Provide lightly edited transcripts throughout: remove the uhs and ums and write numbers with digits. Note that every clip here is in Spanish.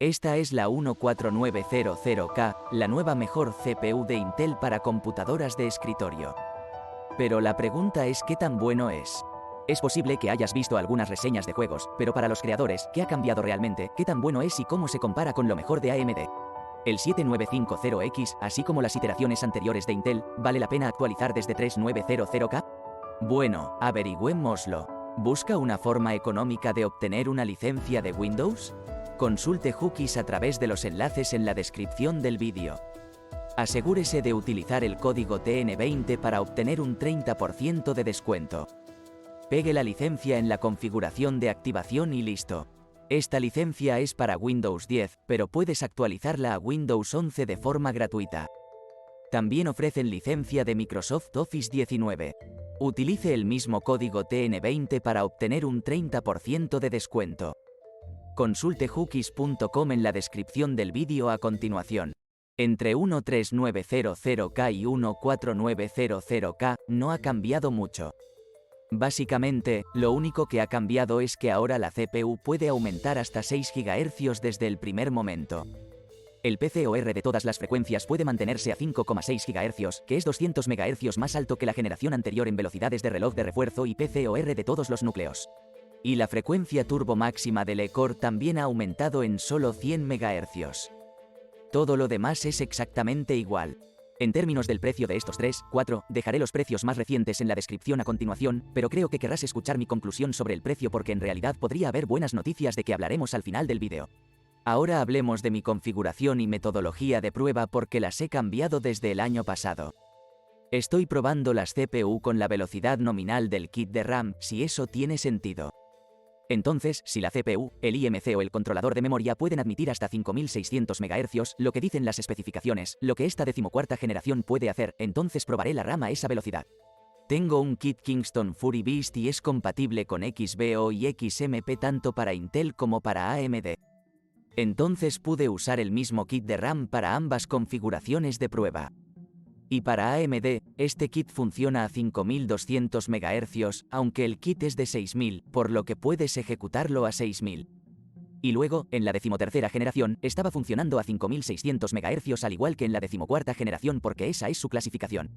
Esta es la 14900K, la nueva mejor CPU de Intel para computadoras de escritorio. Pero la pregunta es ¿qué tan bueno es? Es posible que hayas visto algunas reseñas de juegos, pero para los creadores, ¿qué ha cambiado realmente? ¿Qué tan bueno es y cómo se compara con lo mejor de AMD? El 7950X, así como las iteraciones anteriores de Intel, ¿vale la pena actualizar desde 3900K? Bueno, averigüémoslo. ¿Busca una forma económica de obtener una licencia de Windows? Consulte cookies a través de los enlaces en la descripción del vídeo. Asegúrese de utilizar el código TN20 para obtener un 30% de descuento. Pegue la licencia en la configuración de activación y listo. Esta licencia es para Windows 10, pero puedes actualizarla a Windows 11 de forma gratuita. También ofrecen licencia de Microsoft Office 19. Utilice el mismo código TN20 para obtener un 30% de descuento. Consulte cookies.com en la descripción del vídeo a continuación. Entre 13900K y 14900K no ha cambiado mucho. Básicamente, lo único que ha cambiado es que ahora la CPU puede aumentar hasta 6 GHz desde el primer momento. El PCOR de todas las frecuencias puede mantenerse a 5,6 GHz, que es 200 MHz más alto que la generación anterior en velocidades de reloj de refuerzo y PCOR de todos los núcleos. Y la frecuencia turbo máxima del E-Core también ha aumentado en solo 100 MHz. Todo lo demás es exactamente igual. En términos del precio de estos 4, dejaré los precios más recientes en la descripción a continuación, pero creo que querrás escuchar mi conclusión sobre el precio porque en realidad podría haber buenas noticias de que hablaremos al final del vídeo. Ahora hablemos de mi configuración y metodología de prueba porque las he cambiado desde el año pasado. Estoy probando las CPU con la velocidad nominal del kit de RAM, si eso tiene sentido. Entonces, si la CPU, el IMC o el controlador de memoria pueden admitir hasta 5600 MHz, lo que dicen las especificaciones, lo que esta 14ª generación puede hacer, entonces probaré la RAM a esa velocidad. Tengo un kit Kingston Fury Beast y es compatible con XVO y XMP tanto para Intel como para AMD. Entonces pude usar el mismo kit de RAM para ambas configuraciones de prueba. Y para AMD, este kit funciona a 5200 MHz, aunque el kit es de 6000, por lo que puedes ejecutarlo a 6000. Y luego, en la 13ª generación, estaba funcionando a 5600 MHz al igual que en la 14ª generación porque esa es su clasificación.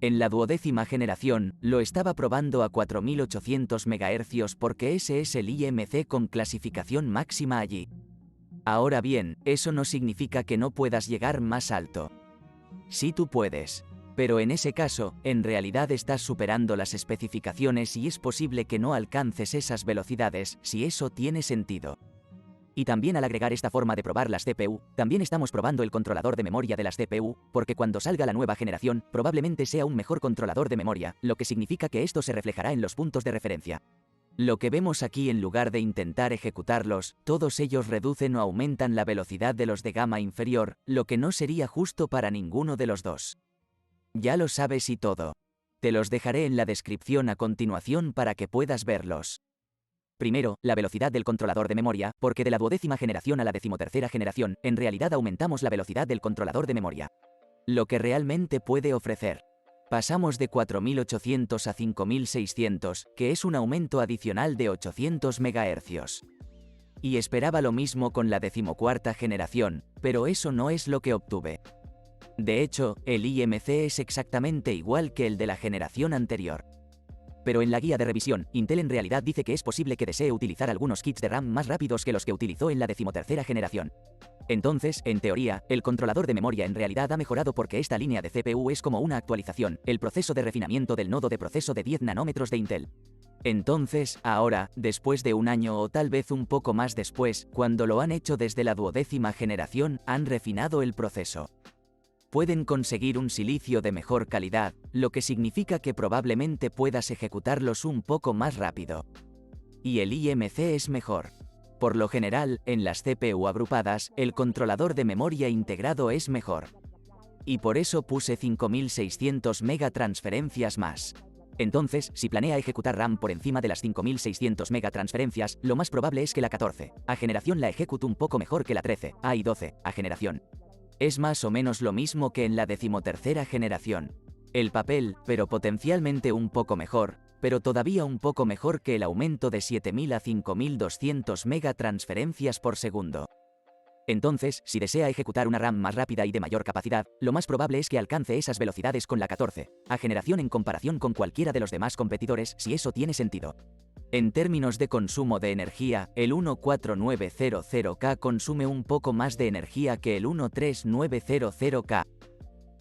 En la 12ª generación, lo estaba probando a 4800 MHz porque ese es el IMC con clasificación máxima allí. Ahora bien, eso no significa que no puedas llegar más alto. Sí tú puedes. Pero en ese caso, en realidad estás superando las especificaciones y es posible que no alcances esas velocidades, si eso tiene sentido. Y también al agregar esta forma de probar las CPU, también estamos probando el controlador de memoria de las CPU, porque cuando salga la nueva generación, probablemente sea un mejor controlador de memoria, lo que significa que esto se reflejará en los puntos de referencia. Lo que vemos aquí en lugar de intentar ejecutarlos, todos ellos reducen o aumentan la velocidad de los de gama inferior, lo que no sería justo para ninguno de los dos. Ya lo sabes y todo. Te los dejaré en la descripción a continuación para que puedas verlos. Primero, la velocidad del controlador de memoria, porque de la 12ª generación a la 13ª generación, en realidad aumentamos la velocidad del controlador de memoria. Lo que realmente puede ofrecer. Pasamos de 4800 a 5600, que es un aumento adicional de 800 MHz. Y esperaba lo mismo con la 14ª generación, pero eso no es lo que obtuve. De hecho, el IMC es exactamente igual que el de la generación anterior. Pero en la guía de revisión, Intel en realidad dice que es posible que desee utilizar algunos kits de RAM más rápidos que los que utilizó en la 13ª generación. Entonces, en teoría, el controlador de memoria en realidad ha mejorado porque esta línea de CPU es como una actualización, el proceso de refinamiento del nodo de proceso de 10 nanómetros de Intel. Entonces, ahora, después de un año o tal vez un poco más después, cuando lo han hecho desde la 12ª generación, han refinado el proceso. Pueden conseguir un silicio de mejor calidad, lo que significa que probablemente puedas ejecutarlos un poco más rápido. Y el IMC es mejor. Por lo general, en las CPU agrupadas, el controlador de memoria integrado es mejor. Y por eso puse 5600 MB transferencias más. Entonces, si planea ejecutar RAM por encima de las 5600 MB transferencias, lo más probable es que la 14ª generación la ejecute un poco mejor que la 13ª y 12ª generación. Es más o menos lo mismo que en la 13ª generación. El papel, pero potencialmente un poco mejor, pero todavía un poco mejor que el aumento de 7000 a 5200 MB transferencias por segundo. Entonces, si desea ejecutar una RAM más rápida y de mayor capacidad, lo más probable es que alcance esas velocidades con la 14A generación en comparación con cualquiera de los demás competidores, si eso tiene sentido. En términos de consumo de energía, el 14900K consume un poco más de energía que el 13900K.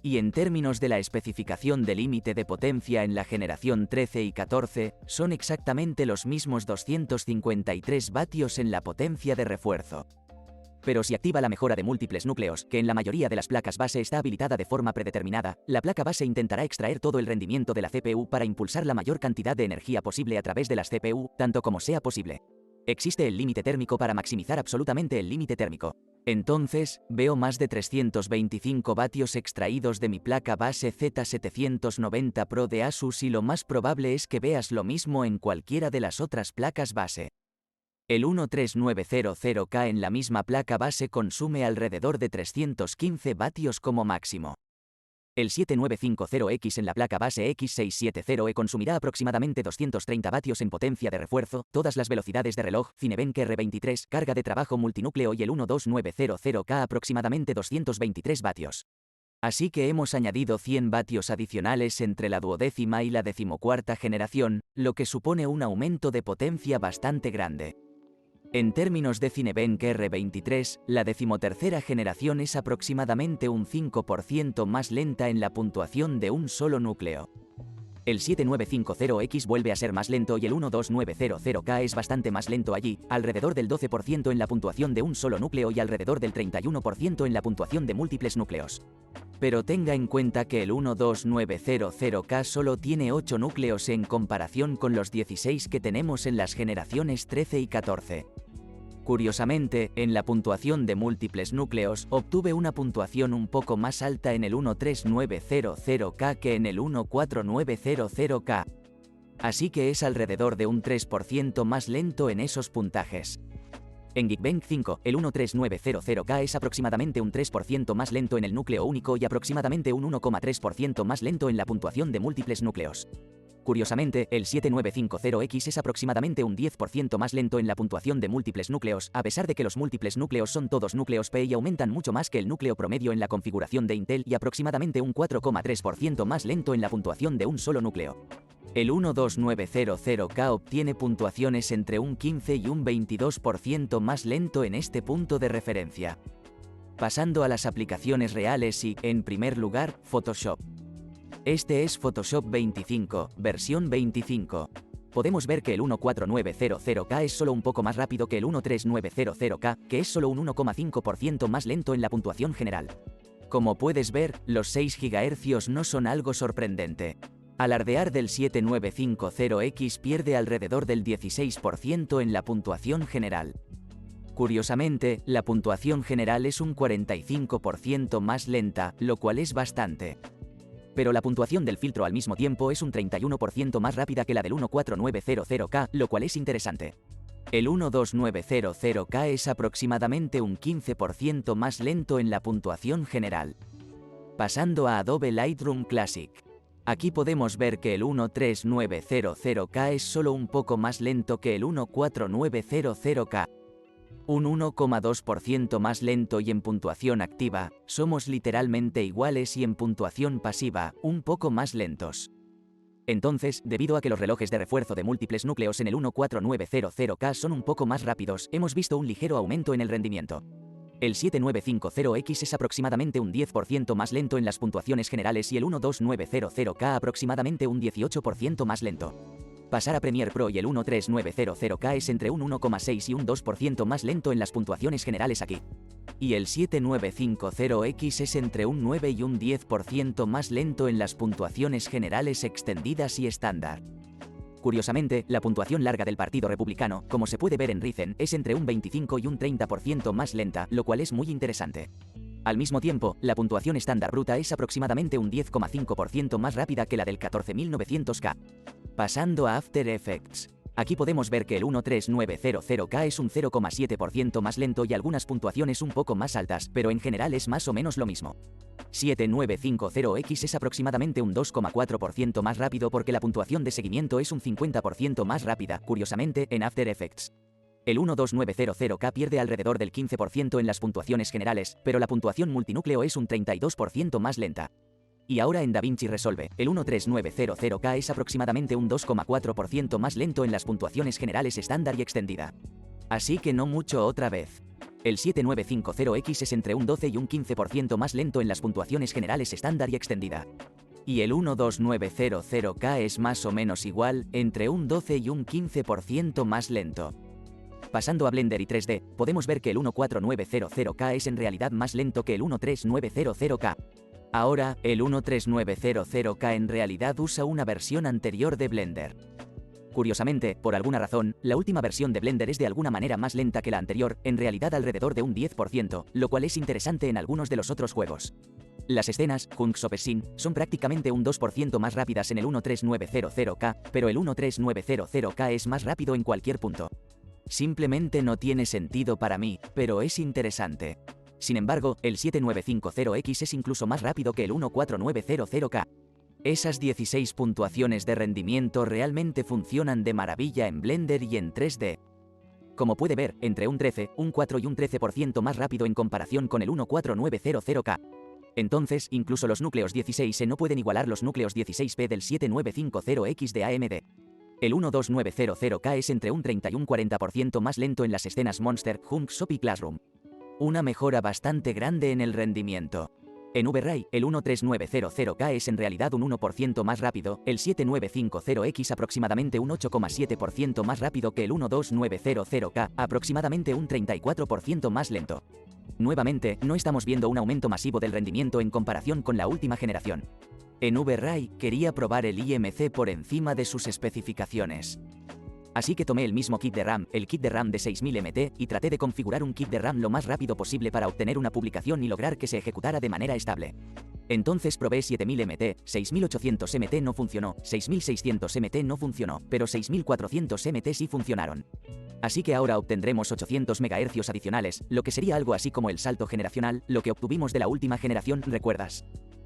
Y en términos de la especificación de límite de potencia en la generación 13 y 14, son exactamente los mismos 253 vatios en la potencia de refuerzo. Pero si activa la mejora de múltiples núcleos, que en la mayoría de las placas base está habilitada de forma predeterminada, la placa base intentará extraer todo el rendimiento de la CPU para impulsar la mayor cantidad de energía posible a través de las CPU, tanto como sea posible. Existe el límite térmico para maximizar absolutamente el límite térmico. Entonces, veo más de 325 vatios extraídos de mi placa base Z790 Pro de Asus y lo más probable es que veas lo mismo en cualquiera de las otras placas base. El 13900K en la misma placa base consume alrededor de 315 vatios como máximo. El 7950X en la placa base X670E consumirá aproximadamente 230 vatios en potencia de refuerzo, todas las velocidades de reloj, Cinebench R23, carga de trabajo multinúcleo y el 12900K aproximadamente 223 vatios. Así que hemos añadido 100 vatios adicionales entre la duodécima y la decimocuarta generación, lo que supone un aumento de potencia bastante grande. En términos de Cinebench R23, la decimotercera generación es aproximadamente un 5% más lenta en la puntuación de un solo núcleo. El 7950X vuelve a ser más lento y el 12900K es bastante más lento allí, alrededor del 12% en la puntuación de un solo núcleo y alrededor del 31% en la puntuación de múltiples núcleos. Pero tenga en cuenta que el 12900K solo tiene 8 núcleos en comparación con los 16 que tenemos en las generaciones 13 y 14. Curiosamente, en la puntuación de múltiples núcleos, obtuve una puntuación un poco más alta en el 13900K que en el 14900K. Así que es alrededor de un 3% más lento en esos puntajes. En Geekbench 5, el 13900K es aproximadamente un 3% más lento en el núcleo único y aproximadamente un 1,3% más lento en la puntuación de múltiples núcleos. Curiosamente, el 7950X es aproximadamente un 10% más lento en la puntuación de múltiples núcleos, a pesar de que los múltiples núcleos son todos núcleos P y aumentan mucho más que el núcleo promedio en la configuración de Intel y aproximadamente un 4,3% más lento en la puntuación de un solo núcleo. El 12900K obtiene puntuaciones entre un 15 y un 22% más lento en este punto de referencia. Pasando a las aplicaciones reales y, en primer lugar, Photoshop. Este es Photoshop 25, versión 25. Podemos ver que el 14900K es solo un poco más rápido que el 13900K, que es solo un 1,5% más lento en la puntuación general. Como puedes ver, los 6 GHz no son algo sorprendente. Alardear del 7950X pierde alrededor del 16% en la puntuación general. Curiosamente, la puntuación general es un 45% más lenta, lo cual es bastante. Pero la puntuación del filtro al mismo tiempo es un 31% más rápida que la del 14900K, lo cual es interesante. El 12900K es aproximadamente un 15% más lento en la puntuación general. Pasando a Adobe Lightroom Classic. Aquí podemos ver que el 13900K es solo un poco más lento que el 14900K. Un 1,2% más lento y en puntuación activa, somos literalmente iguales y en puntuación pasiva, un poco más lentos. Entonces, debido a que los relojes de refuerzo de múltiples núcleos en el 14900K son un poco más rápidos, hemos visto un ligero aumento en el rendimiento. El 7950X es aproximadamente un 10% más lento en las puntuaciones generales y el 12900K aproximadamente un 18% más lento. Pasar a Premiere Pro y el 13900K es entre un 1,6 y un 2% más lento en las puntuaciones generales aquí. Y el 7950X es entre un 9 y un 10% más lento en las puntuaciones generales extendidas y estándar. Curiosamente, la puntuación larga del Partido Republicano, como se puede ver en Ryzen, es entre un 25 y un 30% más lenta, lo cual es muy interesante. Al mismo tiempo, la puntuación estándar bruta es aproximadamente un 10,5% más rápida que la del 14900K. Pasando a After Effects. Aquí podemos ver que el 13900K es un 0,7% más lento y algunas puntuaciones un poco más altas, pero en general es más o menos lo mismo. 7950X es aproximadamente un 2,4% más rápido porque la puntuación de seguimiento es un 50% más rápida, curiosamente, en After Effects. El 12900K pierde alrededor del 15% en las puntuaciones generales, pero la puntuación multinúcleo es un 32% más lenta. Y ahora en DaVinci Resolve, el 13900K es aproximadamente un 2,4% más lento en las puntuaciones generales estándar y extendida. Así que no mucho otra vez. El 7950X es entre un 12 y un 15% más lento en las puntuaciones generales estándar y extendida. Y el 12900K es más o menos igual, entre un 12 y un 15% más lento. Pasando a Blender y 3D, podemos ver que el 14900K es en realidad más lento que el 13900K. Ahora, el 13900K en realidad usa una versión anterior de Blender. Curiosamente, por alguna razón, la última versión de Blender es de alguna manera más lenta que la anterior, en realidad alrededor de un 10%, lo cual es interesante en algunos de los otros juegos. Las escenas, Hunks of Sin, son prácticamente un 2% más rápidas en el 13900K, pero el 13900K es más rápido en cualquier punto. Simplemente no tiene sentido para mí, pero es interesante. Sin embargo, el 7950X es incluso más rápido que el 14900K. Esas 16 puntuaciones de rendimiento realmente funcionan de maravilla en Blender y en 3D. Como puede ver, entre un 13, un 4 y un 13% más rápido en comparación con el 14900K. Entonces, incluso los núcleos 16E no pueden igualar los núcleos 16P del 7950X de AMD. El 12900K es entre un 30 y un 40% más lento en las escenas Monster, Hunk Shop y Classroom. Una mejora bastante grande en el rendimiento. En V-Ray, el 13900K es en realidad un 1% más rápido, el 7950X aproximadamente un 8,7% más rápido que el 12900K, aproximadamente un 34% más lento. Nuevamente, no estamos viendo un aumento masivo del rendimiento en comparación con la última generación. En V-Ray, quería probar el IMC por encima de sus especificaciones. Así que tomé el mismo kit de RAM, el kit de RAM de 6000 MT, y traté de configurar un kit de RAM lo más rápido posible para obtener una publicación y lograr que se ejecutara de manera estable. Entonces probé 7000 MT, 6800 MT no funcionó, 6600 MT no funcionó, pero 6400 MT sí funcionaron. Así que ahora obtendremos 800 MHz adicionales, lo que sería algo así como el salto generacional, lo que obtuvimos de la última generación, ¿recuerdas?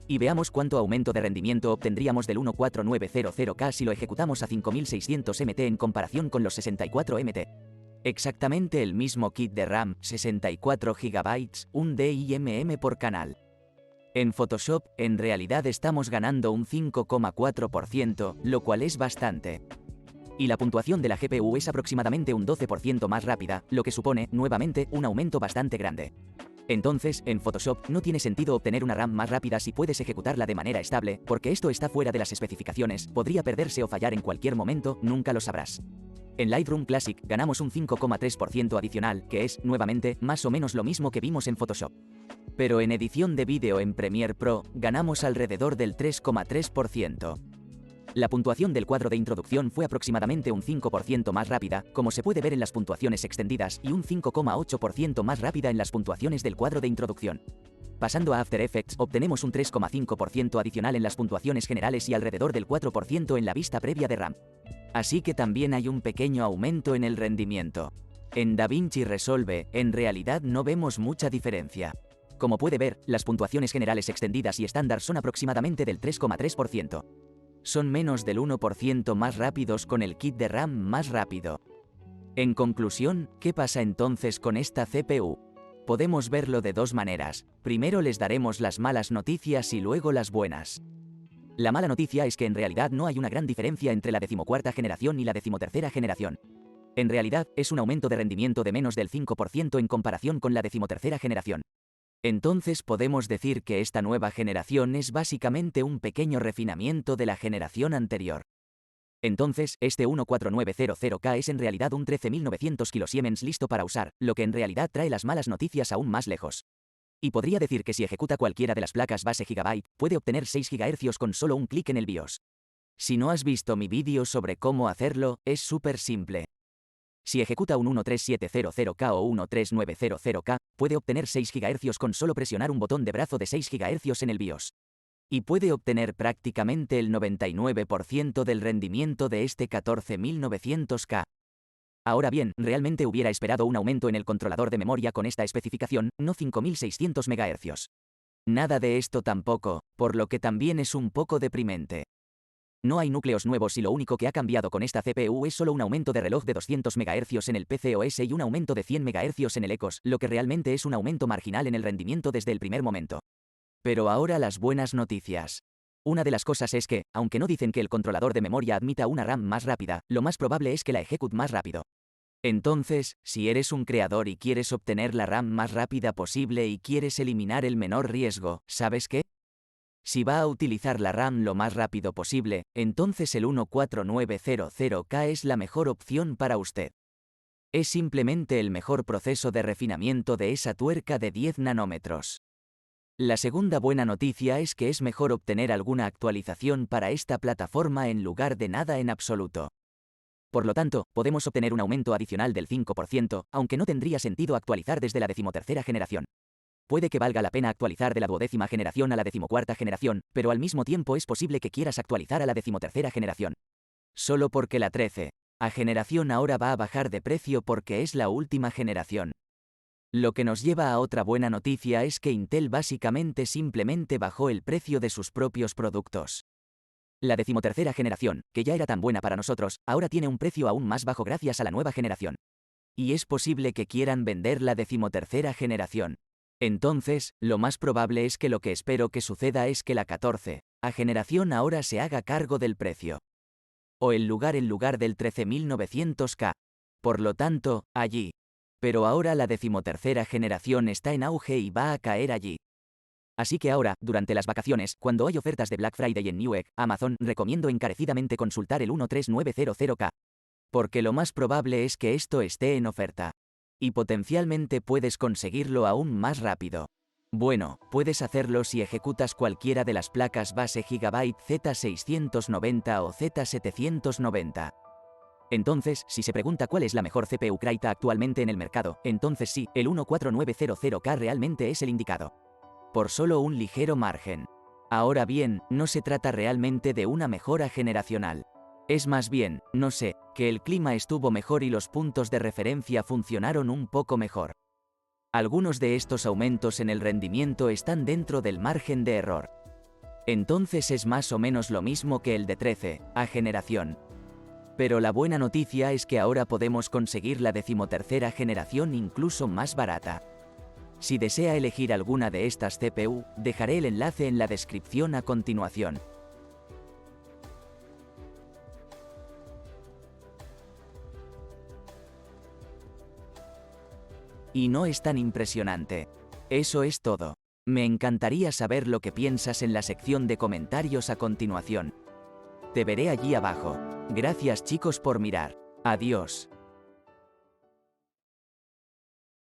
Y veamos cuánto aumento de rendimiento obtendríamos del 14900K si lo ejecutamos a 5600 MT en comparación con los 64 MT. Exactamente el mismo kit de RAM, 64 GB, un DIMM por canal. En Photoshop, en realidad estamos ganando un 5,4%, lo cual es bastante. Y la puntuación de la GPU es aproximadamente un 12% más rápida, lo que supone, nuevamente, un aumento bastante grande. Entonces, en Photoshop no tiene sentido obtener una RAM más rápida si puedes ejecutarla de manera estable, porque esto está fuera de las especificaciones, podría perderse o fallar en cualquier momento, nunca lo sabrás. En Lightroom Classic ganamos un 5,3% adicional, que es, nuevamente, más o menos lo mismo que vimos en Photoshop. Pero en edición de vídeo en Premiere Pro, ganamos alrededor del 3,3%. La puntuación del cuadro de introducción fue aproximadamente un 5% más rápida, como se puede ver en las puntuaciones extendidas, y un 5,8% más rápida en las puntuaciones del cuadro de introducción. Pasando a After Effects, obtenemos un 3,5% adicional en las puntuaciones generales y alrededor del 4% en la vista previa de RAM. Así que también hay un pequeño aumento en el rendimiento. En DaVinci Resolve, en realidad no vemos mucha diferencia. Como puede ver, las puntuaciones generales extendidas y estándar son aproximadamente del 3,3%. Son menos del 1% más rápidos con el kit de RAM más rápido. En conclusión, ¿qué pasa entonces con esta CPU? Podemos verlo de dos maneras. Primero les daremos las malas noticias y luego las buenas. La mala noticia es que en realidad no hay una gran diferencia entre la 14ª generación y la 13ª generación. En realidad, es un aumento de rendimiento de menos del 5% en comparación con la 13ª generación. Entonces podemos decir que esta nueva generación es básicamente un pequeño refinamiento de la generación anterior. Entonces, este 14900K es en realidad un 13900 kSiemens listo para usar, lo que en realidad trae las malas noticias aún más lejos. Y podría decir que si ejecuta cualquiera de las placas base Gigabyte, puede obtener 6 GHz con solo un clic en el BIOS. Si no has visto mi vídeo sobre cómo hacerlo, es súper simple. Si ejecuta un 13700K o 13900K, puede obtener 6 GHz con solo presionar un botón de brazo de 6 GHz en el BIOS. Y puede obtener prácticamente el 99% del rendimiento de este 14900K. Ahora bien, realmente hubiera esperado un aumento en el controlador de memoria con esta especificación, no 5600 MHz. Nada de esto tampoco, por lo que también es un poco deprimente. No hay núcleos nuevos y lo único que ha cambiado con esta CPU es solo un aumento de reloj de 200 MHz en el PCOS y un aumento de 100 MHz en el ECOS, lo que realmente es un aumento marginal en el rendimiento desde el primer momento. Pero ahora las buenas noticias. Una de las cosas es que, aunque no dicen que el controlador de memoria admita una RAM más rápida, lo más probable es que la ejecute más rápido. Entonces, si eres un creador y quieres obtener la RAM más rápida posible y quieres eliminar el menor riesgo, ¿sabes qué? Si va a utilizar la RAM lo más rápido posible, entonces el 14900K es la mejor opción para usted. Es simplemente el mejor proceso de refinamiento de esa tuerca de 10 nanómetros. La segunda buena noticia es que es mejor obtener alguna actualización para esta plataforma en lugar de nada en absoluto. Por lo tanto, podemos obtener un aumento adicional del 5%, aunque no tendría sentido actualizar desde la 13ª generación. Puede que valga la pena actualizar de la 12ª generación a la 14ª generación, pero al mismo tiempo es posible que quieras actualizar a la 13ª generación. Solo porque la 13ª generación ahora va a bajar de precio porque es la última generación. Lo que nos lleva a otra buena noticia es que Intel básicamente simplemente bajó el precio de sus propios productos. La 13ª generación, que ya era tan buena para nosotros, ahora tiene un precio aún más bajo gracias a la nueva generación. Y es posible que quieran vender la 13ª generación. Entonces, lo más probable es que lo que espero que suceda es que la 14ª generación ahora se haga cargo del precio. O en lugar del 13900K. Por lo tanto, allí. Pero ahora la 13ª generación está en auge y va a caer allí. Así que ahora, durante las vacaciones, cuando hay ofertas de Black Friday en Newegg, Amazon, recomiendo encarecidamente consultar el 13900K. Porque lo más probable es que esto esté en oferta. Y potencialmente puedes conseguirlo aún más rápido. Bueno, puedes hacerlo si ejecutas cualquiera de las placas base Gigabyte Z690 o Z790. Entonces, si se pregunta cuál es la mejor CPU Cryta actualmente en el mercado, entonces sí, el 14900K realmente es el indicado. Por solo un ligero margen. Ahora bien, no se trata realmente de una mejora generacional. Es más bien, no sé, que el clima estuvo mejor y los puntos de referencia funcionaron un poco mejor. Algunos de estos aumentos en el rendimiento están dentro del margen de error. Entonces es más o menos lo mismo que el de 13ª generación. Pero la buena noticia es que ahora podemos conseguir la 13ª generación incluso más barata. Si desea elegir alguna de estas CPU, dejaré el enlace en la descripción a continuación. Y no es tan impresionante. Eso es todo. Me encantaría saber lo que piensas en la sección de comentarios a continuación. Te veré allí abajo. Gracias chicos por mirar. Adiós.